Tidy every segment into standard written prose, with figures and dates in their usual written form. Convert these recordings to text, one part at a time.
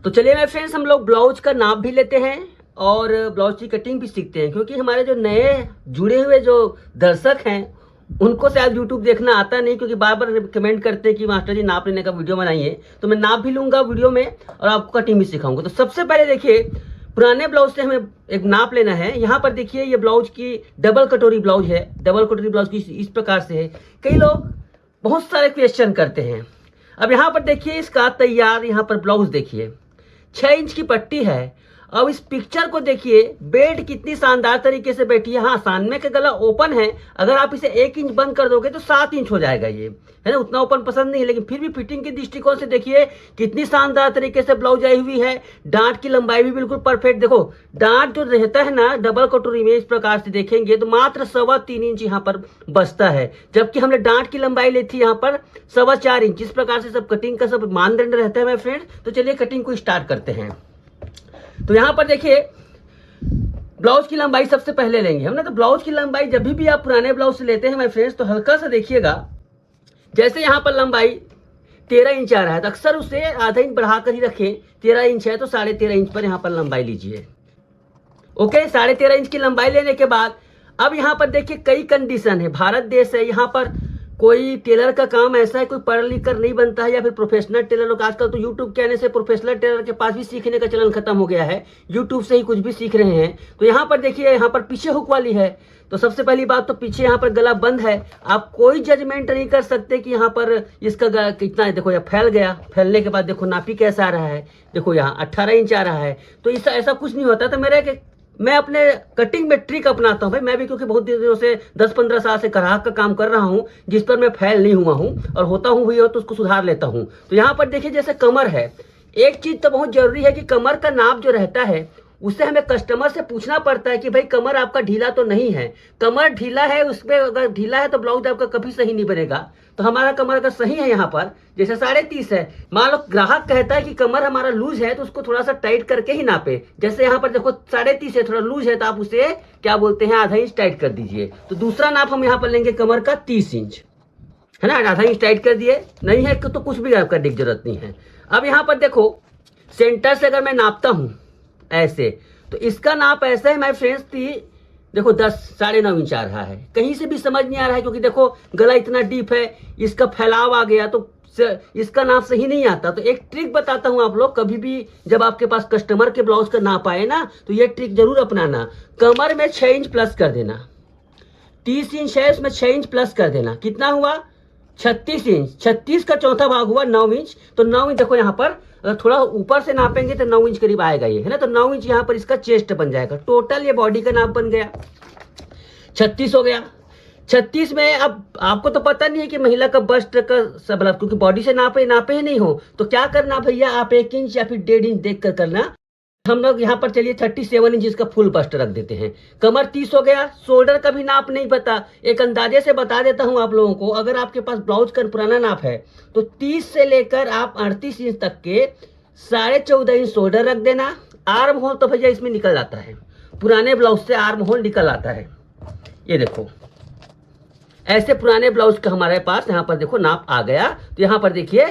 तो चलिए मेरे फ्रेंड्स, हम लोग ब्लाउज का नाप भी लेते हैं और ब्लाउज की कटिंग भी सीखते हैं, क्योंकि हमारे जो नए जुड़े हुए जो दर्शक हैं उनको शायद यूट्यूब देखना आता नहीं, क्योंकि बार बार कमेंट करते हैं कि मास्टर जी नाप लेने का वीडियो बनाइए। तो मैं नाप भी लूंगा वीडियो में और आपको कटिंग भी सिखाऊंगा। तो सबसे पहले देखिए, पुराने ब्लाउज से हमें एक नाप लेना है। यहाँ पर देखिए, ये ब्लाउज की डबल कटोरी ब्लाउज है। डबल कटोरी ब्लाउज की इस प्रकार से है। कई लोग बहुत सारे क्वेश्चन करते हैं। अब यहाँ पर देखिए, इसका तैयार यहाँ पर ब्लाउज देखिए 6 इंच की पट्टी है। अब इस पिक्चर को देखिए, बेल्ट कितनी शानदार तरीके से बैठी है। हाँ, सामने का गला ओपन है, अगर आप इसे 1 इंच बंद कर दोगे तो 7 इंच हो जाएगा। ये है ना, उतना ओपन पसंद नहीं है, लेकिन फिर भी फिटिंग के दृष्टिकोण से देखिए कितनी शानदार तरीके से ब्लाउज आई हुई है। डांट की लंबाई भी बिल्कुल परफेक्ट। देखो, डांट जो रहता है ना डबल कटोरी में, इस प्रकार से देखेंगे तो मात्र 3.25 इंच यहाँ पर बचता है, जबकि हमने डांट की लंबाई ली थी यहाँ पर 4.25 इंच। इस प्रकार से सब कटिंग का सब मानदंड रहता है मेरे फ्रेंड। तो चलिए कटिंग को स्टार्ट करते हैं। तो यहाँ पर देखिए, ब्लाउज की लंबाई सबसे पहले लेंगे हम ना। तो ब्लाउज की लंबाई जब भी आप पुराने ब्लाउज से लेते हैं मेरे फ्रेंड्स, तो हल्का सा देखिएगा, जैसे यहाँ पर लंबाई 13 इंच आ रहा है तो अक्सर उसे आधा इंच बढ़ाकर ही रखें। 13 इंच है तो 13.5 इंच पर यहाँ पर लंबाई लीजिए। ओके, 13.5 इंच की लंबाई लेने के बाद अब यहाँ पर देखिए कई कंडीशन है। भारत देश है, यहाँ पर कोई टेलर का काम ऐसा है, कोई पढ़ लिख कर नहीं बनता है, या फिर प्रोफेशनल टेलर लोग आजकल तो यूट्यूब के आने से प्रोफेशनल टेलर के पास भी सीखने का चलन खत्म हो गया है। यूट्यूब से ही कुछ भी सीख रहे हैं। तो यहाँ पर देखिए, यहाँ पर पीछे हुक वाली है। तो सबसे पहली बात तो पीछे यहाँ पर गला बंद है। आप कोई जजमेंट नहीं कर सकते कि यहाँ पर इसका गला कितना है। देखो, यह फैल गया, फैलने के बाद देखो नापी कैसा आ रहा है। देखो यहाँ 18 इंच आ रहा है। तो इसका ऐसा कुछ नहीं होता। तो मैं अपने कटिंग में ट्रिक अपनाता हूं भाई। मैं भी क्योंकि बहुत दिनों से 10-15 साल से ग्राहक का काम कर रहा हूं, जिस पर मैं फैल नहीं हुआ हूं, और होता हूं हुई हो तो उसको सुधार लेता हूं। तो यहाँ पर देखिए, जैसे कमर है, एक चीज तो बहुत जरूरी है कि कमर का नाप जो रहता है उससे हमें कस्टमर से पूछना पड़ता है कि भाई कमर आपका ढीला तो नहीं है। कमर ढीला है, उसमें अगर ढीला है तो ब्लाउज आपका कभी सही नहीं बनेगा। तो हमारा कमर अगर सही है, यहाँ पर जैसे 30.5 है, मान लो ग्राहक कहता है कि कमर हमारा लूज है, तो उसको थोड़ा सा टाइट करके ही नापे। जैसे यहाँ पर देखो 30.5 है, थोड़ा लूज है, तो आप उसे क्या बोलते हैं, आधा इंच टाइट कर दीजिए। तो दूसरा नाप हम यहाँ पर लेंगे कमर का 30 इंच, है ना। आधा इंच टाइट कर दिए, नहीं है तो कुछ भी करने की जरूरत नहीं है। अब यहाँ पर देखो, सेंटर से अगर मैं नापता हूँ ऐसे, तो इसका नाप ऐसा है माय फ्रेंड्स थी। देखो 9.5 इंच आ रहा है। कहीं से भी समझ नहीं आ रहा है, क्योंकि देखो गला इतना डीप है, इसका फैलाव आ गया, तो इसका नाप सही नहीं आता। तो एक ट्रिक बताता हूं, आप लोग कभी भी जब आपके पास कस्टमर के ब्लाउज का नाप आए ना, तो ये ट्रिक जरूर अपनाना। कमर में 6 इंच प्लस कर देना। 30 इंच है, उसमें 6 इंच प्लस कर देना। कितना हुआ? 36 इंच। 36 का चौथा भाग हुआ 9 इंच। तो 9 इंच देखो, यहाँ पर अगर थोड़ा ऊपर से नापेंगे तो 9 इंच करीब आएगा ये, है ना। तो 9 इंच यहाँ पर इसका चेस्ट बन जाएगा। टोटल ये बॉडी का नाप बन गया 36 हो गया। 36 में अब आपको तो पता नहीं है कि महिला का बस्ट का सब, क्योंकि बॉडी से नापे ही नहीं हो, तो क्या करना भैया, आप 1 इंच या फिर 1.5 इंच देख कर करना। हम लोग यहाँ पर चलिए 37 इंच इसका फुल बस्ट रख देते हैं। कमर 30 हो गया। शोल्डर का भी नाप नहीं पता, एक अंदाजे से बता देता हूँ आप लोगों को। अगर आपके पास ब्लाउज का पुराना नाप है तो 30 से लेकर आप 38 इंच तक के 14.5 इंच शोल्डर रख देना। आर्म होल तो भैया इसमें निकल आता है, पुराने ब्लाउज से आर्म होल निकल आता है। ये देखो, ऐसे पुराने ब्लाउज का हमारे पास यहाँ पर देखो नाप आ गया। तो यहाँ पर देखिए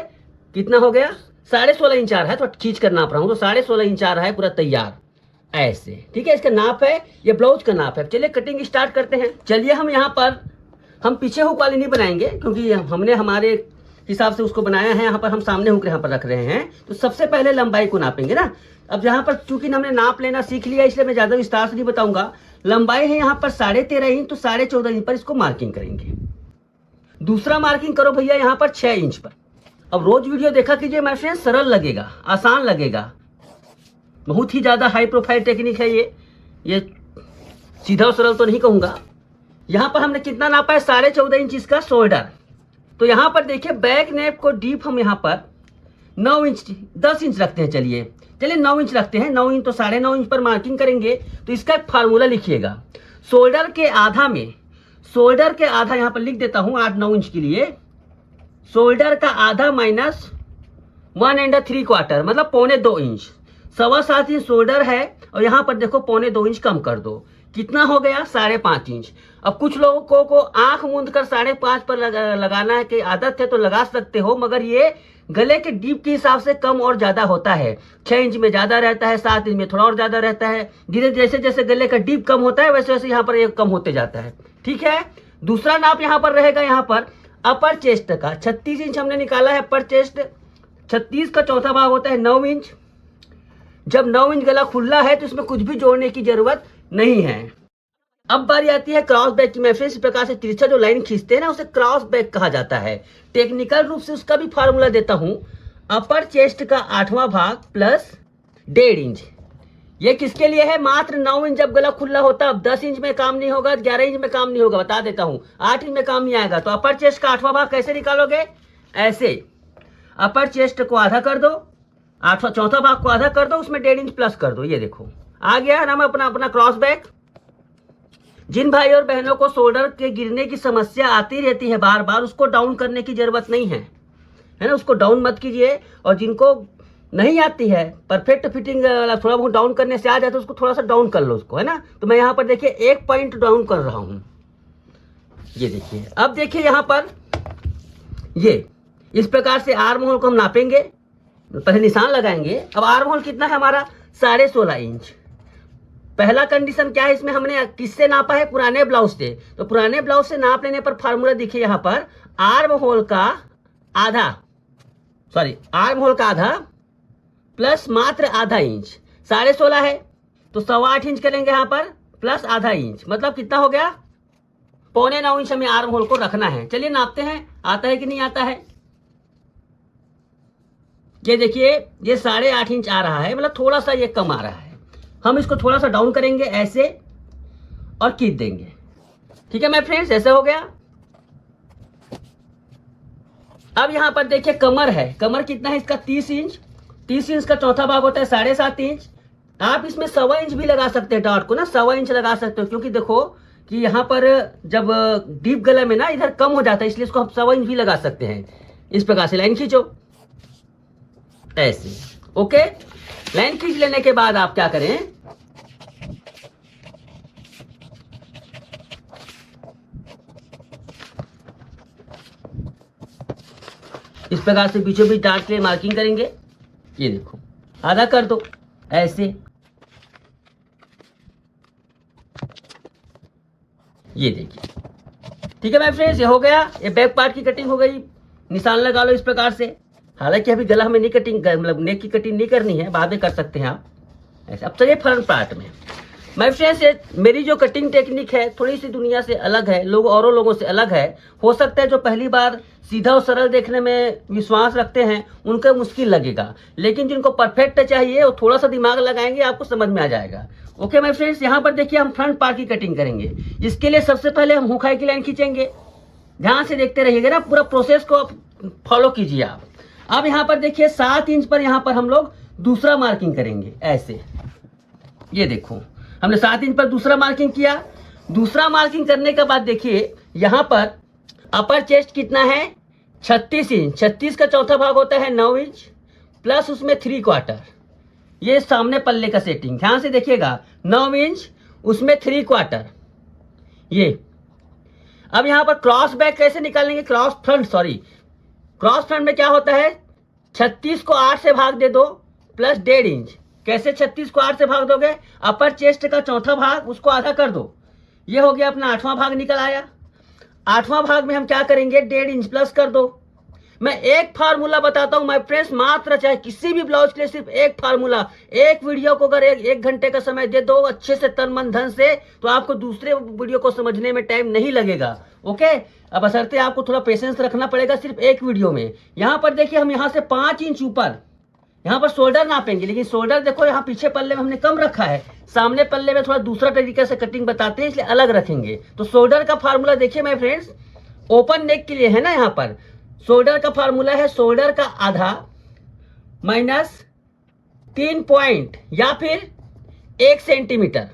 कितना हो गया, 16.5 इंच आ रहा है। तो खींच कर नाप रहा हूं, तो 16.5 इंच आ रहा है पूरा तैयार ऐसे। ठीक है, इसका नाप है, ये ब्लाउज का नाप है। चलिए कटिंग स्टार्ट करते हैं। चलिए हम यहाँ पर हम पीछे हुक वाली नहीं बनाएंगे, क्योंकि हमने हमारे हिसाब से उसको बनाया है। यहाँ पर हम सामने हुक यहाँ पर रख रहे हैं। तो सबसे पहले लंबाई को नापेंगे ना। अब यहाँ पर चूंकि हमने नाप लेना सीख लिया, इसलिए मैं ज्यादा विस्तार से नहीं बताऊंगा। लंबाई है यहाँ पर 13.5 इंच, तो 14.5 इंच पर इसको मार्किंग करेंगे। दूसरा मार्किंग करो भैया यहाँ पर 6 इंच पर। अब रोज वीडियो देखा कीजिए माय फ्रेंड्स, सरल लगेगा, आसान लगेगा। बहुत ही ज्यादा हाई प्रोफाइल टेक्निक है ये सीधा और सरल तो नहीं कहूंगा। यहाँ पर हमने कितना नापा है, 14.5 इंच इसका शोल्डर। तो यहाँ पर देखिए बैक नेक को डीप हम यहाँ पर 9 इंच 10 इंच रखते हैं। चलिए 9 इंच रखते हैं। 9 इंच तो 9.5 इंच पर मार्किंग करेंगे। तो इसका एक फार्मूला लिखिएगा, शोल्डर के आधा यहाँ पर लिख देता हूँ 8-9 इंच के लिए। शोल्डर का आधा माइनस 1 3/4, मतलब 1.25 इंच। 7.25 इंच शोल्डर है, और यहाँ पर देखो 1.25 इंच कम कर दो। कितना हो गया 5.5 इंच। अब कुछ लोगों को आंख मूंद कर 5.5 पर लगाना है कि आदत है तो लगा सकते हो, मगर ये गले के डीप के हिसाब से कम और ज्यादा होता है। 6 इंच में ज्यादा रहता है, 7 इंच में थोड़ा और ज्यादा रहता है। धीरे जैसे जैसे गले का डीप कम होता है वैसे वैसे यहाँ पर ये कम होते जाता है। ठीक है, दूसरा नाप यहाँ पर रहेगा, यहाँ पर अपर चेस्ट का 36 इंच हमने निकाला है। अपर चेस्ट 36 का चौथा भाग होता है 9 इंच। जब 9 इंच गला खुला है तो इसमें कुछ भी जोड़ने की जरूरत नहीं है। अब बारी आती है क्रॉस बैक की। मैं फिर इस प्रकार से तिरछा जो लाइन खींचते हैं ना उसे क्रॉस बैक कहा जाता है। टेक्निकल रूप से उसका भी फार्मूला देता हूं, अपर चेस्ट का 8वां भाग प्लस 1.5 इंच। ये किसके लिए है? मात्र 9 इंच जब गला खुला होता, अब 10 इंच में काम नहीं होगा, 11 इंच में काम नहीं होगा, बता देता हूं, 8 इंच में काम नहीं आएगा। तो अपर चेस्ट का 8वां भाग कैसे निकालोगे? ऐसे अपर चेस्ट को आधा कर दो, चौथा भाग को आधा कर दो, उसमें 1.5 इंच प्लस कर दो। ये देखो आ गया ना अपना क्रॉस बैक। जिन भाई और बहनों को शोल्डर के गिरने की समस्या आती रहती है बार बार, उसको डाउन करने की जरूरत नहीं है ना, उसको डाउन मत कीजिए। और जिनको नहीं आती है परफेक्ट फिटिंग, थोड़ा बहुत डाउन करने से आ जाए तो उसको थोड़ा सा डाउन कर लो उसको, है ना। तो मैं यहाँ पर देखिए 1 पॉइंट डाउन कर रहा हूँ। ये देखिए, अब देखिए यहाँ पर ये इस प्रकार से आर्म होल को हम नापेंगे, पहले निशान लगाएंगे। अब आर्म होल कितना है हमारा? 16.5 इंच। पहला कंडीशन क्या है इसमें? हमने किससे नापा है? पुराने ब्लाउज से। तो पुराने ब्लाउज से नाप लेने पर फार्मूला देखिए यहाँ पर, आर्म होल का आधा प्लस मात्र आधा इंच, 16.5 है तो 8.25 इंच करेंगे यहाँ पर, प्लस आधा इंच, मतलब कितना हो गया? 8.25 इंच हमें आर्म होल को रखना है। चलिए नापते हैं, आता है कि नहीं आता है। ये देखिए ये 8.5 इंच आ रहा है, मतलब थोड़ा सा ये कम आ रहा है। हम इसको थोड़ा सा डाउन करेंगे ऐसे और खींच देंगे। ठीक है मैं फ्रेंड्स, ऐसे हो गया। अब यहां पर देखिए कमर है, कमर कितना है इसका? 30 इंच। 30 इंच का चौथा भाग होता है 7.5 इंच। आप इसमें 1.25 इंच भी लगा सकते हैं, डॉट को ना 1.25 इंच लगा सकते हो, क्योंकि देखो कि यहाँ पर जब डीप गला में ना इधर कम हो जाता है, इसलिए इसको हम 1.25 इंच भी लगा सकते हैं। इस प्रकार से लाइन खींचो ऐसे। ओके, लाइन खींच लेने के बाद आप क्या करें, इस प्रकार से बीचों बीच डांट के लिए मार्किंग करेंगे। ये देखो आधा कर दो ऐसे। ये देखिए, ठीक है मैं फ्रेंड्स, ये हो गया। ये बैक पार्ट की कटिंग हो गई। निशान लगा लो इस प्रकार से। हालांकि अभी गला हमें नहीं कटिंग, मतलब नेक की कटिंग नहीं करनी है, बाद में कर सकते हैं आप ऐसे। अब चलिए फ्रंट पार्ट में। मैं फ्रेंड्स मेरी जो कटिंग टेक्निक है थोड़ी सी दुनिया से अलग है, लोग औरों लोगों से अलग है। हो सकता है जो पहली बार सीधा और सरल देखने में विश्वास रखते हैं उनको मुश्किल लगेगा, लेकिन जिनको परफेक्ट चाहिए वो थोड़ा सा दिमाग लगाएंगे, आपको समझ में आ जाएगा। ओके माय फ्रेंड्स, यहाँ पर देखिए हम फ्रंट पार्ट की कटिंग करेंगे। इसके लिए सबसे पहले हम हुक हाई की लाइन खींचेंगे। ध्यान से देखते रहिएगा ना, पूरा प्रोसेस को आप फॉलो कीजिए आप। अब यहाँ पर देखिए 7 इंच पर यहाँ पर हम लोग दूसरा मार्किंग करेंगे ऐसे। ये देखो हमने 7 इंच पर दूसरा मार्किंग किया। दूसरा मार्किंग करने के बाद देखिए यहाँ पर अपर चेस्ट कितना है? 36 इंच। 36 का चौथा भाग होता है 9 इंच प्लस उसमें 3/4। ये सामने पल्ले का सेटिंग ध्यान से देखिएगा, 9 इंच उसमें 3/4। ये अब यहाँ पर क्रॉस बैक कैसे निकालेंगे? क्रॉस फ्रंट में क्या होता है? 36 को 8 से भाग दे दो प्लस 1.5 इंच। कैसे 36 को 8 से भाग दोगे? अपर चेस्ट का चौथा भाग उसको आधा कर दो। ये हो गया अपना 8वां भाग निकल आया। 8वां भाग में हम क्या करेंगे? 1.5 इंच प्लस कर दो। मैं एक फार्मूला बताता हूं माय फ्रेंड्स, मात्र चाहे किसी भी ब्लाउज के लिए सिर्फ एक फार्मूला। एक वीडियो को अगर एक घंटे का समय दे दो अच्छे से तन मन धन से, तो आपको दूसरे वीडियो को समझने में टाइम नहीं लगेगा। ओके, अब बशर्ते आपको थोड़ा पेशेंस रखना पड़ेगा सिर्फ एक वीडियो में। यहाँ पर देखिए हम यहाँ से 5 इंच ऊपर यहाँ पर शोल्डर नापेंगे, लेकिन शोल्डर देखो यहाँ पीछे पल्ले में हमने कम रखा है, सामने पल्ले में थोड़ा दूसरा तरीके से कटिंग बताते हैं इसलिए अलग रखेंगे। तो शोल्डर का फार्मूला देखिए माय फ्रेंड्स, ओपन नेक के लिए है ना, यहाँ पर शोल्डर का फार्मूला है शोल्डर का आधा माइनस 3 पॉइंट या फिर 1 सेंटीमीटर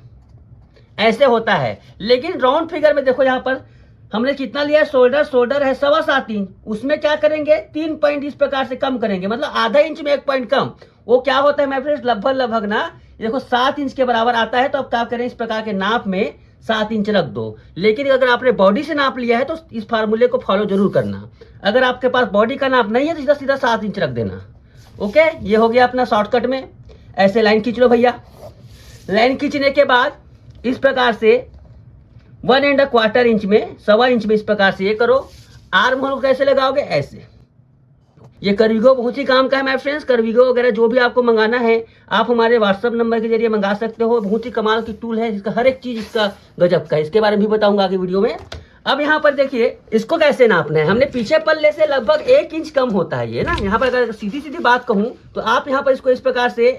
ऐसे होता है। लेकिन राउंड फिगर में देखो यहाँ पर हमने कितना लिया है? शोल्डर है 7.25 इंच, उसमें क्या करेंगे? 3 पॉइंट इस प्रकार से कम करेंगे, मतलब आधा इंच में 1 पॉइंट कम। वो क्या होता है माय फ्रेंड्स? लगभग ना ये देखो 7 इंच के बराबर आता है, तो अब क्या करें, इस प्रकार के नाप में 7 इंच रख दो। लेकिन अगर आपने बॉडी से नाप लिया है तो इस फार्मूले को फॉलो जरूर करना। अगर आपके पास बॉडी का नाप नहीं है तो सीधा सीधा 7 इंच रख देना। ओके, ये हो गया अपना शॉर्टकट में। ऐसे लाइन खींच लो भैया। लाइन खींचने के बाद इस प्रकार से 1¼ इंच में, 1.25 इंच में इस प्रकार से ये करो। आर्म होल कैसे लगाओगे, ऐसे। ये करवीगो बहुत ही काम का है माय फ्रेंड्स। करवीगो वगैरह जो भी आपको मंगाना है आप हमारे व्हाट्सअप नंबर के जरिए मंगा सकते हो। बहुत ही कमाल की टूल है, इसका हर एक चीज इसका गजब का है। इसके बारे में भी बताऊंगा आगे वीडियो में। अब यहाँ पर देखिए इसको कैसे नापना है। हमने पीछे पल्ले से लगभग 1 इंच कम होता है ये ना। यहाँ पर अगर सीधी सीधी बात कहूँ तो आप यहाँ पर इसको इस प्रकार से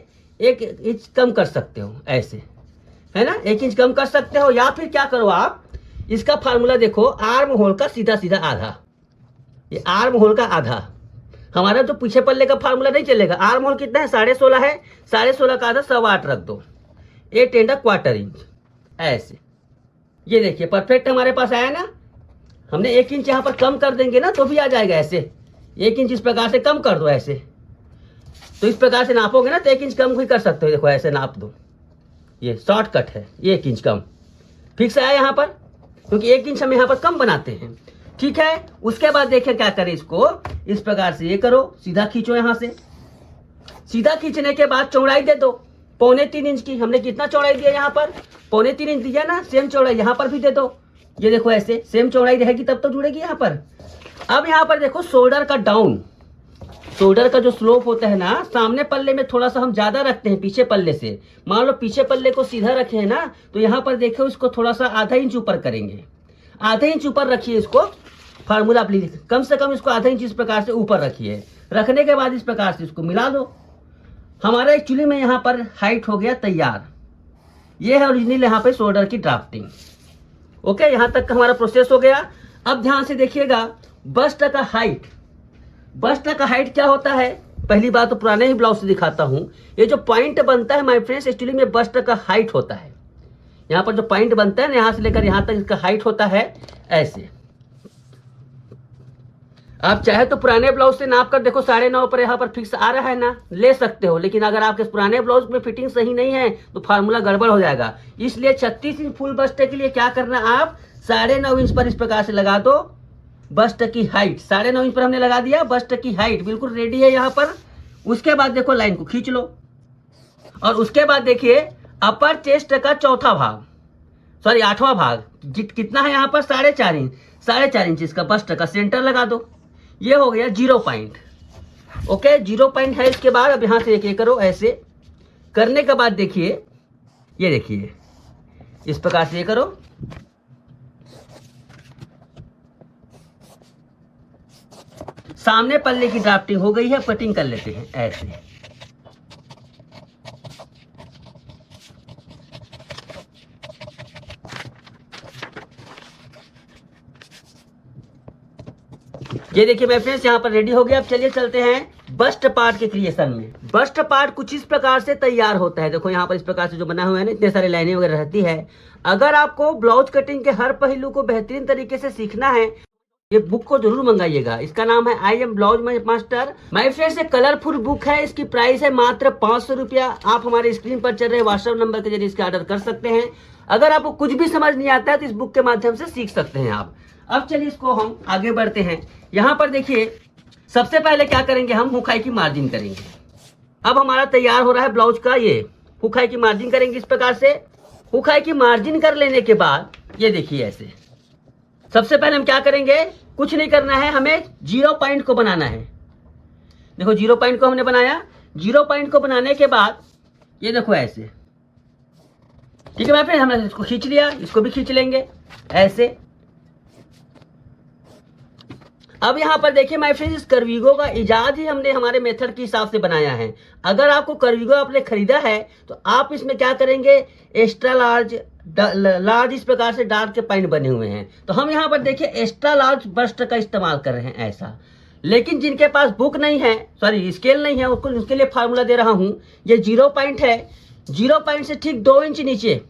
1 इंच कम कर सकते हो, ऐसे, है ना। 1 इंच कम कर सकते हो। या फिर क्या करो आप, इसका फार्मूला देखो, आर्म होल का सीधा सीधा आधा। ये आर्म होल का आधा, हमारा जो पीछे पल्ले का फार्मूला नहीं चलेगा। आर्म होल कितना है, 16.5 है। 16.5 का आधा 8.25 रख दो, 8¼ इंच, ऐसे। ये देखिए परफेक्ट हमारे पास आया ना। हमने 1 इंच यहाँ पर कम कर देंगे ना तो भी आ जाएगा ऐसे। 1 इंच इस प्रकार से कम कर दो ऐसे, तो इस प्रकार से नापोगे ना तो 1 इंच कम भी कर सकते हो। देखो ऐसे नाप दो, ये शॉर्टकट है। 1 इंच कम फिक्स आया यहाँ पर, क्योंकि 1 इंच हम यहाँ पर कम बनाते हैं। ठीक है, उसके बाद देखिए क्या करें, इसको इस प्रकार से ये करो, सीधा खींचो। यहाँ से सीधा खींचने के बाद चौड़ाई दे दो 3.25 इंच की। हमने कितना चौड़ाई दिया यहाँ पर, 3.25 इंच दिया ना। सेम चौड़ाई यहाँ पर भी दे दो। ये देखो ऐसे सेम चौड़ाई रहेगी तब तो जुड़ेगी यहाँ पर। अब यहाँ पर देखो शोल्डर का डाउन, शोल्डर का जो स्लोप होता है ना, सामने पल्ले में थोड़ा सा हम ज्यादा रखते हैं पीछे पल्ले से। मान लो पीछे पल्ले को सीधा रखे है ना, तो यहाँ पर देखो इसको थोड़ा सा ½ इंच ऊपर करेंगे। ½ इंच ऊपर रखिए इसको। फार्मूला आप लीजिए, कम से कम इसको ½ इंच इस प्रकार से ऊपर रखिए। रखने के बाद इस प्रकार से इसको मिला दो। हमारा एक्चुअली में यहाँ पर हाइट हो गया तैयार। ये है ओरिजिनल यहाँ पे शोल्डर की ड्राफ्टिंग। ओके, यहाँ तक का हमारा प्रोसेस हो गया। अब ध्यान से देखिएगा, बस्ट का हाइट। बस्ट का हाइट क्या होता है, पहली बात तो पुराने ही ब्लाउज से दिखाता हूँ। ये जो पॉइंट बनता है माय फ्रेंड्स, एक्चुअली में बस्ट का हाइट होता है। यहाँ पर जो पॉइंट बनता है ना, यहाँ से लेकर यहाँ तक इसका हाइट होता है ऐसे। आप चाहे तो पुराने ब्लाउज से नाप कर देखो, 9.5 पर यहाँ पर फिक्स आ रहा है ना, ले सकते हो। लेकिन अगर आपके पुराने ब्लाउज में फिटिंग सही नहीं है तो फार्मूला गड़बड़ हो जाएगा। इसलिए 36 इंच फुल बस्ट के लिए क्या करना, आप 9.5 इंच पर इस प्रकार से लगा दो बस्ट की हाइट। 9.5 इंच पर हमने लगा दिया, बस्ट की हाइट बिल्कुल रेडी है यहाँ पर। उसके बाद देखो लाइन को खींच लो, और उसके बाद देखिए अपर चेस्ट का चौथा भाग, सॉरी 8वां भाग, कितना है यहाँ पर 4.5 इंच। 4.5 इंच इसका बस्ट का सेंटर लगा दो। ये हो गया 0 पॉइंट। ओके, 0 पॉइंट है। इसके बाद अब यहां से देखिए करो, ऐसे करने के बाद देखिए, ये देखिए इस प्रकार से ये करो। सामने पल्ले की ड्राफ्टिंग हो गई है, कटिंग कर लेते हैं ऐसे। ये देखिए मेरे फ्रेंड्स यहाँ पर रेडी हो गया। अब चलिए चलते हैं बस्ट पार्ट के क्रिएशन में। बस्ट पार्ट कुछ इस प्रकार से तैयार होता है। देखो यहाँ पर इस प्रकार से जो बना हुआ है ना, इतने सारे लाइनें वगैरह रहती है। अगर आपको ब्लाउज कटिंग के हर पहलू को बेहतरीन तरीके से सीखना है, ये बुक को जरूर मंगाइएगा। इसका नाम है I am blouse master. My friends, एक कलरफुल बुक है। इसकी प्राइस है मात्र 500 रुपया। आप हमारे स्क्रीन पर चल रहे व्हाट्सएप नंबर के जरिए इसका ऑर्डर कर सकते हैं। अगर आपको कुछ भी समझ नहीं आता है तो इस बुक के माध्यम से सीख सकते हैं आप। अब चलिए इसको हम आगे बढ़ते हैं। यहाँ पर देखिए सबसे पहले क्या करेंगे, हम हुकाई की मार्जिन करेंगे। अब हमारा तैयार हो रहा है ब्लाउज का, ये हुकाई की मार्जिन करेंगे इस प्रकार से। हुकाई की मार्जिन कर लेने के बाद ये देखिए ऐसे, सबसे पहले हम क्या करेंगे, कुछ नहीं करना है, हमें 0 पॉइंट को बनाना है। देखो 0 पॉइंट को हमने बनाया। 0 पॉइंट को बनाने के बाद ये देखो ऐसे, ठीक है मैं फिर हमने इसको खींच लिया, इसको भी खींच लेंगे ऐसे। अब यहाँ पर देखिए माय फ्रेंड्स, इस करवीगो का इजाद ही हमने हमारे मेथड के हिसाब से बनाया है। अगर आपको करवीगो आपने खरीदा है तो आप इसमें क्या करेंगे, एक्स्ट्रा लार्ज इस प्रकार से डार्क के पॉइंट बने हुए हैं। तो हम यहाँ पर देखिए एक्स्ट्रा लार्ज बस्ट का इस्तेमाल कर रहे हैं ऐसा। लेकिन जिनके पास बुक नहीं है, सॉरी स्केल नहीं है, उसके लिए फार्मूला दे रहा हूँ। ये 0 पॉइंट है। 0 पॉइंट से ठीक 2 इंच नीचे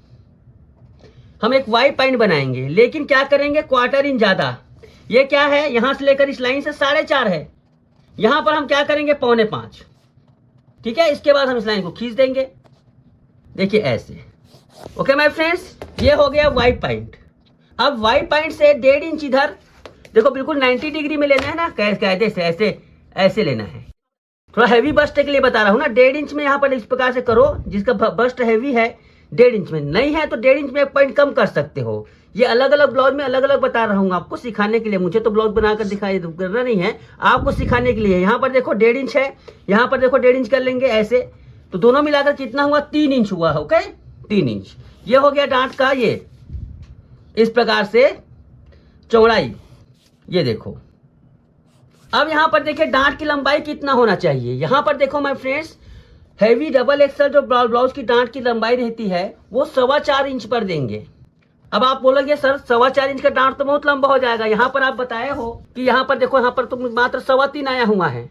हम एक वाई पॉइंट बनाएंगे। लेकिन क्या करेंगे, 1/4 इंच ज्यादा। ये क्या है, यहां से लेकर इस लाइन से 4.5 है। यहां पर हम क्या करेंगे, 4.25। ठीक है, इसके बाद हम इस लाइन को खींच देंगे देखिए ऐसे। ओके माय फ्रेंड्स, ये हो गया वाई पॉइंट। अब वाई पॉइंट से 1.5 इंच इधर देखो, बिल्कुल 90 डिग्री में लेना है ना, कैसे से ऐसे ऐसे लेना है। थोड़ा हैवी बस्ट के लिए बता रहा हूँ ना, 1.5 इंच में यहाँ पर इस प्रकार से करो, जिसका बस्ट हैवी है 1.5 इंच में नहीं है तो 1.5 इंच में 1 पॉइंट कम कर सकते हो। ये अलग अलग ब्लाउज में अलग अलग बता रहा हूँ आपको सिखाने के लिए, मुझे तो ब्लाउज बनाकर दिखाई करना नहीं है, आपको सिखाने के लिए। यहाँ पर देखो 1.5 इंच है, यहाँ पर देखो 1.5 इंच कर लेंगे ऐसे, तो दोनों मिलाकर कितना हुआ 3 इंच हुआ। ओके 3 इंच, ये हो गया डांट का ये इस प्रकार से चौड़ाई। ये देखो अब यहाँ पर देखिए डांट की लंबाई कितना होना चाहिए। यहाँ पर देखो my friends, heavy double axle जो ब्लाउज की डांट की लंबाई रहती है वो 4.25 इंच पर देंगे। अब आप बोलोगे सर 4.25 इंच का डांट तो बहुत लंबा हो जाएगा, यहाँ पर आप बताए हो कि यहाँ पर देखो, यहाँ पर तो मात्र 3.25 आया हुआ है,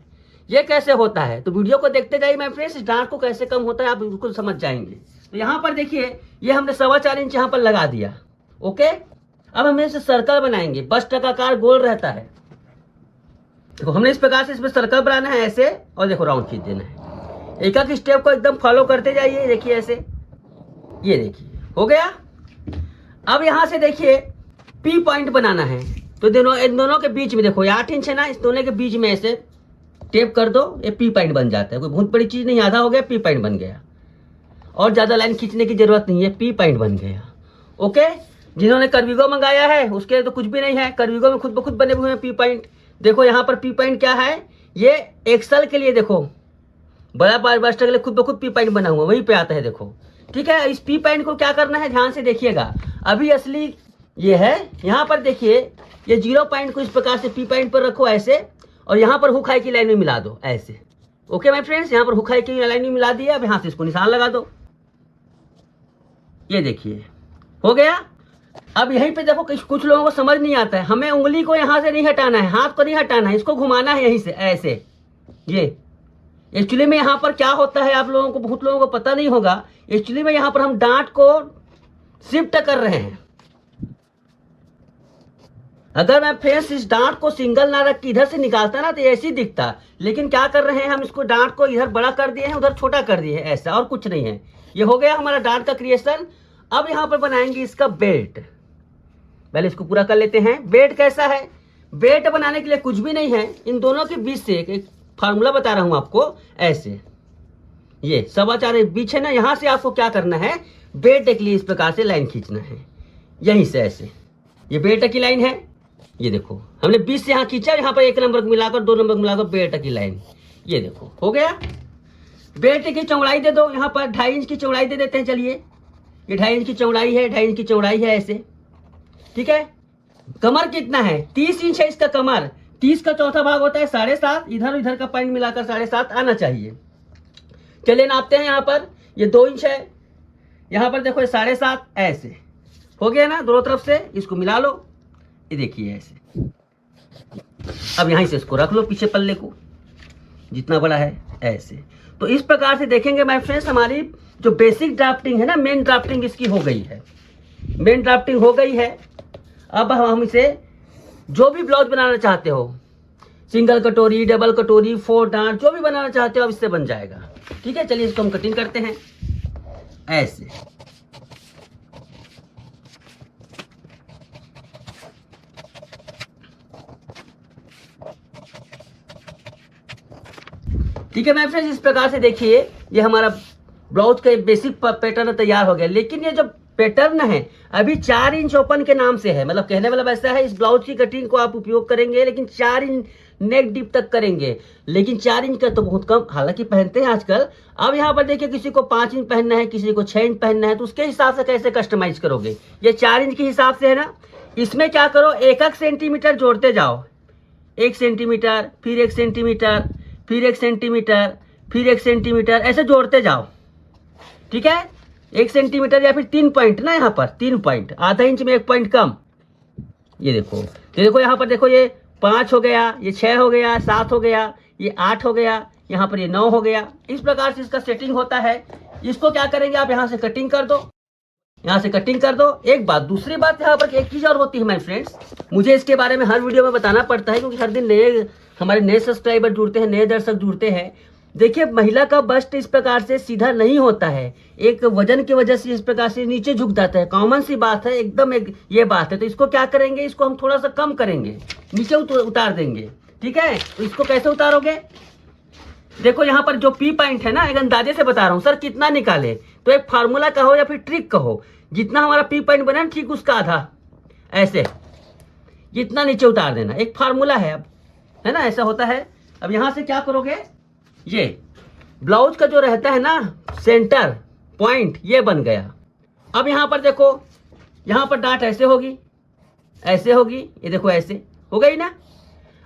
ये कैसे होता है? तो वीडियो को देखते जाइए माय फ्रेंड्स, इस डांट को कैसे कम होता है आप बिल्कुल समझ जाएंगे। तो यहाँ पर देखिए ये हमने 4.25 इंच यहाँ पर लगा दिया। ओके, अब हम इसे सर्कल बनाएंगे, बस्ट का आकार गोल रहता है। देखो हमने इस प्रकार से इसमें सर्कल बनाना है ऐसे, और देखो राउंड खींच देना है। एक एक स्टेप को एकदम फॉलो करते जाइए। देखिए ऐसे, ये देखिए हो गया। अब यहाँ से देखिए पी पॉइंट बनाना है, तो इन दोनों के बीच में देखो ये 8 इंच है ना, इस दोनों के बीच में ऐसे टेप कर दो, ये पी पॉइंट बन जाता है। कोई बहुत बड़ी चीज नहीं, आधा हो गया पी पॉइंट बन गया, और ज्यादा लाइन खींचने की जरूरत नहीं है, पी पॉइंट बन गया। ओके, जिन्होंने करवीगो मंगाया है उसके तो कुछ भी नहीं है, करवीगो में खुद ब खुद बने हुए हैं पी पॉइंट। देखो यहाँ पर पी पॉइंट क्या है, ये एक्सल के लिए देखो, बड़ा बस्ट के लिए खुद ब खुद पी पॉइंट बना हुआ वहीं पे आता है। देखो ठीक है, इस पी पॉइंट को क्या करना है ध्यान से देखिएगा। अभी असली ये है, यहाँ पर देखिए ये 0 पॉइंट को इस प्रकार से पी पॉइंट पर रखो ऐसे, और यहाँ पर हुक हाई की लाइन में मिला दो ऐसे। ओके माय फ्रेंड्स, यहाँ पर हुक हाई की लाइन में मिला दिया। अब यहाँ से इसको निशान लगा दो, ये देखिए हो गया। अब यहीं पे देखो कुछ लोगों को समझ नहीं आता है, हमें उंगली को यहाँ से नहीं हटाना है, हाथ को नहीं हटाना है, इसको घुमाना है यहीं से ऐसे। ये एक्चुअली में यहाँ पर क्या होता है, आप लोगों को बहुत लोगों को पता नहीं होगा, एक्चुअली में यहाँ पर हम डांट को शिफ्ट कर रहे हैं। अगर मैं फ्रेंड्स इस डांट को सिंगल ना रख के इधर से निकालता ना तो ऐसे ही दिखता, लेकिन क्या कर रहे हैं हम, इसको डांट को इधर बड़ा कर दिए हैं, उधर छोटा कर दिए हैं, ऐसा और कुछ नहीं है। ये हो गया हमारा डांट का क्रिएशन। अब यहाँ पर बनाएंगे इसका बेल्ट। पहले इसको पूरा कर लेते हैं। बेल्ट कैसा है, बेल्ट बनाने के लिए कुछ भी नहीं है, इन दोनों के बीच से एक फार्मूला बता रहा हूं आपको ऐसे, ये 4.25 बीच है ना, यहां से आपको क्या करना है, बेल्ट के लिए इस प्रकार से लाइन खींचना है यहीं से ऐसे। ये बेल्ट की लाइन है, ये देखो हमने 20 से यहाँ खींचा, यहाँ पर 1 नंबर मिलाकर 2 नंबर मिलाकर बेल्ट की लाइन, ये देखो हो गया। बेल्ट की चौड़ाई दे दो, यहाँ पर 2.5 इंच की चौड़ाई दे देते हैं। चलिए ये 2.5 इंच की चौड़ाई है, 2.5 इंच की चौड़ाई है ऐसे, ठीक है। कमर कितना है, 30 इंच है इसका कमर, 30 का चौथा भाग होता है 7.5, इधर उधर का पॉइंट मिलाकर 7.5 आना चाहिए। चलिए नापते हैं, यहाँ पर ये 2 इंच है, यहाँ पर देखो ये 7.5 ऐसे हो गया ना, दोनों तरफ से इसको मिला लो, ये देखिए ऐसे। अब यहीं से इसको रख लो पीछे पल्ले को, जितना बड़ा है ऐसे। तो इस प्रकार से देखेंगे माय फ्रेंड्स, हमारी जो बेसिक ड्राफ्टिंग है ना, मेन ड्राफ्टिंग इसकी हो गई है, मेन ड्राफ्टिंग हो गई है। अब हम इसे जो भी ब्लाउज बनाना चाहते हो, सिंगल कटोरी, डबल कटोरी, 4 डांट, जो भी बनाना चाहते हो अब इससे बन जाएगा। ठीक है, चलिए इसको हम कटिंग करते हैं ऐसे। ठीक है माय फ्रेंड्स, इस प्रकार से देखिए ये हमारा ब्लाउज का बेसिक पैटर्न तैयार हो गया। लेकिन ये जो पैटर्न है अभी 4 इंच ओपन के नाम से है, मतलब कहने वाला ऐसा है, इस ब्लाउज की कटिंग को आप उपयोग करेंगे लेकिन 4 इंच नेक डीप तक करेंगे, लेकिन 4 इंच का तो बहुत कम, हालांकि पहनते हैं आजकल। अब यहाँ पर देखिए किसी को 5 इंच पहनना है, किसी को 6 इंच पहनना है, तो उसके हिसाब से कैसे कस्टमाइज करोगे। ये 4 इंच के हिसाब से है ना, इसमें क्या करो, 1 सेंटीमीटर जोड़ते जाओ, 1 सेंटीमीटर, फिर 1 सेंटीमीटर, फिर 1 सेंटीमीटर, फिर 1 सेंटीमीटर, ऐसे जोड़ते जाओ। ठीक है, 1 सेंटीमीटर या फिर 3 पॉइंट ना, यहाँ पर 3 पॉइंट, आधा इंच में 1 पॉइंट कम। ये देखो, ये देखो यहाँ पर देखो, ये 5 हो गया, ये 6 हो गया, 7 हो गया, ये 8 हो गया, यहाँ पर ये 9 हो गया। इस प्रकार से इसका सेटिंग होता है। इसको क्या करेंगे आप, यहाँ से कटिंग कर दो, यहाँ से कटिंग कर दो। एक बात, दूसरी बात यहाँ पर एक चीज और होती है माय फ्रेंड्स, मुझे इसके बारे में हर वीडियो में बताना पड़ता है, क्योंकि हर दिन हमारे नए सब्सक्राइबर जुड़ते हैं, नए दर्शक जुड़ते हैं। देखिए महिला का बस्ट इस प्रकार से सीधा नहीं होता है, एक वजन की वजह से इस प्रकार से नीचे झुक जाता है, कॉमन सी बात है एकदम, एक ये बात है। तो इसको क्या करेंगे, इसको हम थोड़ा सा कम करेंगे, नीचे उतार देंगे, ठीक है। तो इसको कैसे उतारोगे, देखो यहाँ पर जो पी पॉइंट है ना, एक अंदाजे से बता रहा हूँ सर कितना निकाले, तो एक फार्मूला कहो या फिर ट्रिक कहो, जितना हमारा पी पॉइंट बना ठीक उसका आधा, ऐसे जितना नीचे उतार देना, एक फार्मूला है अब, है ना, ऐसा होता है। अब यहाँ से क्या करोगे, ये ब्लाउज का जो रहता है ना सेंटर पॉइंट, ये बन गया। अब यहाँ पर देखो, यहाँ पर डाट ऐसे होगी, ऐसे होगी, ये देखो ऐसे हो गई ना।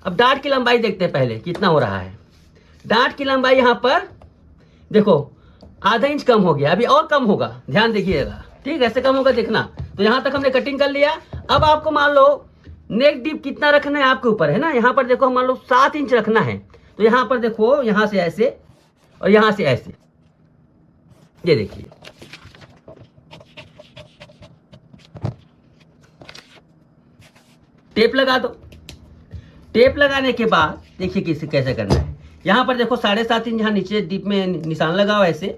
अब डाट की लंबाई देखते हैं पहले कितना हो रहा है। डाट की लंबाई यहाँ पर देखो आधा इंच कम हो गया, अभी और कम होगा, ध्यान देखिएगा, ठीक, ऐसे कम होगा देखना। तो यहाँ तक हमने कटिंग कर लिया। अब आपको मान लो नेक डीप कितना रखना है आपके ऊपर है ना। यहाँ पर देखो मान लो 7 इंच रखना है, तो यहाँ पर देखो यहाँ से ऐसे और यहाँ से ऐसे, ये देखिए, टेप लगा दो। टेप लगाने के बाद देखिए किसे कैसे करना है। यहाँ पर देखो 7.5 इंच यहाँ नीचे डीप में निशान लगाओ, ऐसे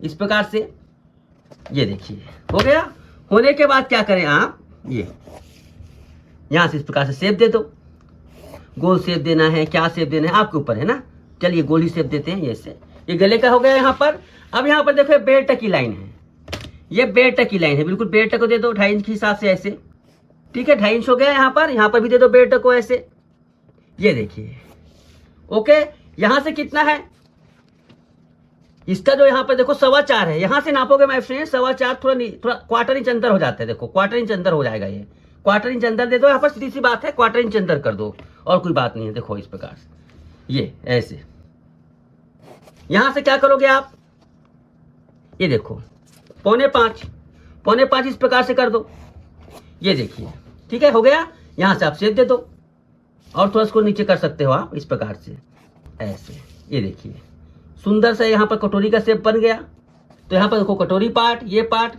इस प्रकार से, ये देखिए हो गया। होने के बाद क्या करें आप, ये यहाँ से इस प्रकार से शेप दे दो, गोल शेप देना है, क्या शेप देना है आपके ऊपर है ना। चलिए गोल ही शेप देते हैं, ऐसे, ये गले का हो गया यहाँ पर। अब यहाँ पर देखो बेल्ट की लाइन है, ये बेल्ट की लाइन है, बिल्कुल बेल्ट को दे दो 2.5 इंच के हिसाब से ऐसे, ठीक है, 2.5 इंच हो गया। यहाँ पर भी दे दो बेल्ट को ऐसे, ये देखिए, ओके। यहाँ से कितना है, इसका जो यहाँ पर देखो 4.25 है, यहाँ से नापोगे माय फ्रेंड 4.25, थोड़ा क्वार्टर इंच अंदर हो जाता है, देखो क्वार्टर इंच अंदर हो जाएगा, ये क्वार्टर इंच अंदर दे दो। यहाँ पर सीधी सी बात है, क्वार्टर इंच अंदर कर दो, और कोई बात नहीं है। देखो इस प्रकार से, ये ऐसे, यहां से क्या करोगे आप, ये देखो 4.25 इस प्रकार से कर दो, ये देखिए, ठीक है, हो गया। यहां से आप शेप दे दो, और थोड़ा इसको नीचे कर सकते हो आप इस प्रकार से, ऐसे, ये देखिए सुंदर सा यहाँ पर कटोरी का शेप बन गया। तो यहाँ पर देखो कटोरी पार्ट, ये पार्ट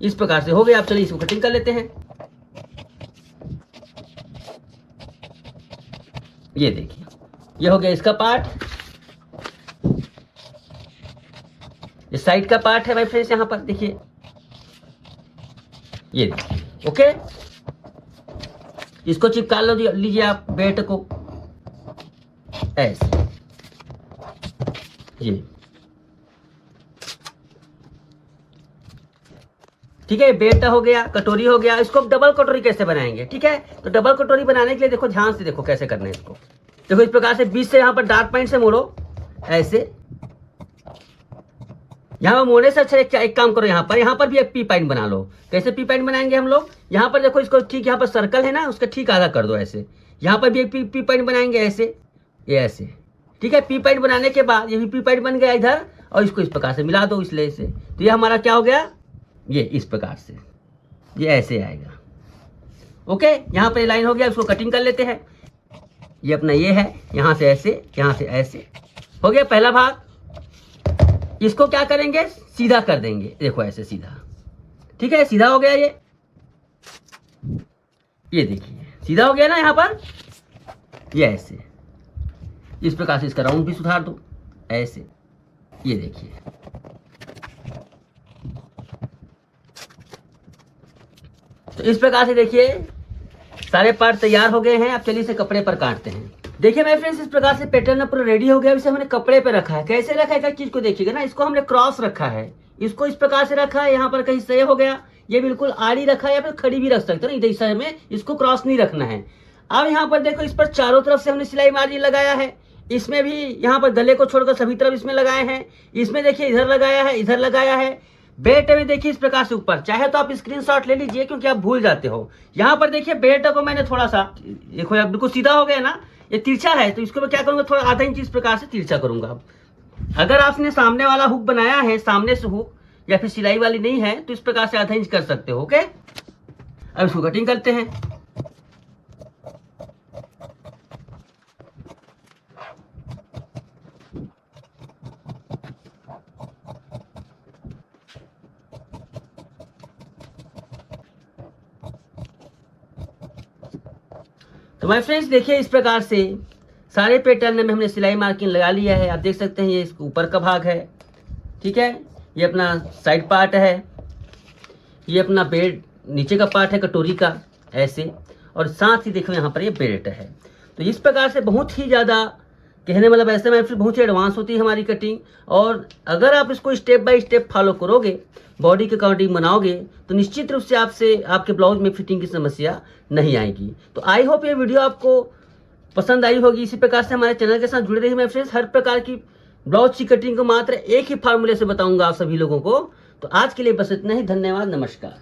इस प्रकार से हो गया। आप चलिए इसको कटिंग कर लेते हैं। ये देखिए, ये हो गया इसका पार्ट, ये साइड का पार्ट है भाई फ्रेंड्स, यहाँ पर देखिए, ये देखिए, ओके। इसको चिपका लो लीजिए आप बेल्ट को, ऐसे, ये ठीक है, बेल्ट हो गया, कटोरी हो गया। इसको डबल कटोरी कैसे बनाएंगे, ठीक है। तो डबल कटोरी बनाने के लिए देखो ध्यान से देखो कैसे करना है इसको। देखो इस प्रकार से बीच से यहाँ पर डार्क पॉइंट से मोड़ो, ऐसे, यहाँ पर मोड़ने से अच्छा एक काम करो, यहाँ पर भी एक पी पॉइंट बना लो। कैसे पी पॉइंट बनाएंगे हम लोग, यहाँ पर देखो इसको ठीक, यहाँ पर सर्कल है ना, उसका ठीक आधा कर दो ऐसे। यहाँ पर भी एक पी पॉइंट बनाएंगे ऐसे, ये ऐसे, ठीक है। पी पॉइंट बनाने के बाद ये भी पी पॉइंट बन गया इधर, और इसको इस प्रकार से मिला दो इसलिए से। तो ये हमारा क्या हो गया, ये इस प्रकार से, ये ऐसे आएगा, ओके। यहाँ पर लाइन हो गया, इसको कटिंग कर लेते हैं। ये अपना ये है, यहाँ से ऐसे, यहाँ से ऐसे, हो गया पहला भाग। इसको क्या करेंगे, सीधा कर देंगे, देखो ऐसे सीधा, ठीक है, सीधा हो गया ये देखिए सीधा हो गया ना। यहाँ पर ये ऐसे, इस प्रकार से इसका राउंड भी सुधार दो, ऐसे, ये देखिए, तो इस प्रकार से देखिए सारे पार्ट तैयार हो गए हैं। अब चलिए इसे कपड़े पर काटते हैं। देखिए मेरे फ्रेंड्स, इस प्रकार से पैटर्न पूरा रेडी हो गया। इसे हमने कपड़े पे रखा है। कैसे रखा है, चीज को देखिएगा ना, इसको हमने क्रॉस रखा है, इसको इस प्रकार से रखा है। यहाँ पर कहीं सही हो गया, ये बिल्कुल आड़ी रखा है, या फिर खड़ी भी रख सकते हो ना, इस दिशा में इसको क्रॉस नहीं रखना है। अब यहाँ पर देखो, इस पर चारों तरफ से हमने सिलाई मार्जिन लगाया है। इसमें भी यहाँ पर गले को छोड़कर सभी तरफ इसमें लगाए हैं। इसमें देखिए इधर लगाया है, इधर लगाया है। बेल्ट में देखिए इस प्रकार से ऊपर, चाहे तो आप स्क्रीनशॉट ले लीजिए क्योंकि आप भूल जाते हो। यहाँ पर देखिए बेल्ट को मैंने थोड़ा सा, देखो बिल्कुल सीधा हो गया ना, ये तिरछा है, तो इसको मैं क्या करूंगा, थोड़ा आधा इंच इस प्रकार से तिरछा करूंगा। अगर आपने सामने वाला हुक बनाया है, सामने से हुक या फिर सिलाई वाली नहीं है, तो इस प्रकार से आधा इंच कर सकते हो, ओके। अब इसको कटिंग करते हैं। तो माय फ्रेंड्स देखिए, इस प्रकार से सारे पैटर्न में हमने सिलाई मार्किंग लगा लिया है। आप देख सकते हैं ये इसके ऊपर का भाग है, ठीक है, ये अपना साइड पार्ट है, ये अपना बेल्ट नीचे का पार्ट है कटोरी का ऐसे, और साथ ही देखो यहाँ पर ये बेल्ट है। तो इस प्रकार से बहुत ही ज़्यादा कहने मतलब ऐसे में फिर बहुत ही एडवांस होती है हमारी कटिंग। और अगर आप इसको स्टेप बाय स्टेप फॉलो करोगे, बॉडी के अकॉर्डिंग बनाओगे, तो निश्चित रूप से आपके ब्लाउज में फिटिंग की समस्या नहीं आएगी। तो आई होप ये वीडियो आपको पसंद आई होगी। इसी प्रकार से हमारे चैनल के साथ जुड़े रहिए। मैं फ्रेंड्स हर प्रकार की ब्लाउज की कटिंग को मात्र एक ही फार्मूले से बताऊंगा आप सभी लोगों को। तो आज के लिए बस इतना ही। धन्यवाद, नमस्कार।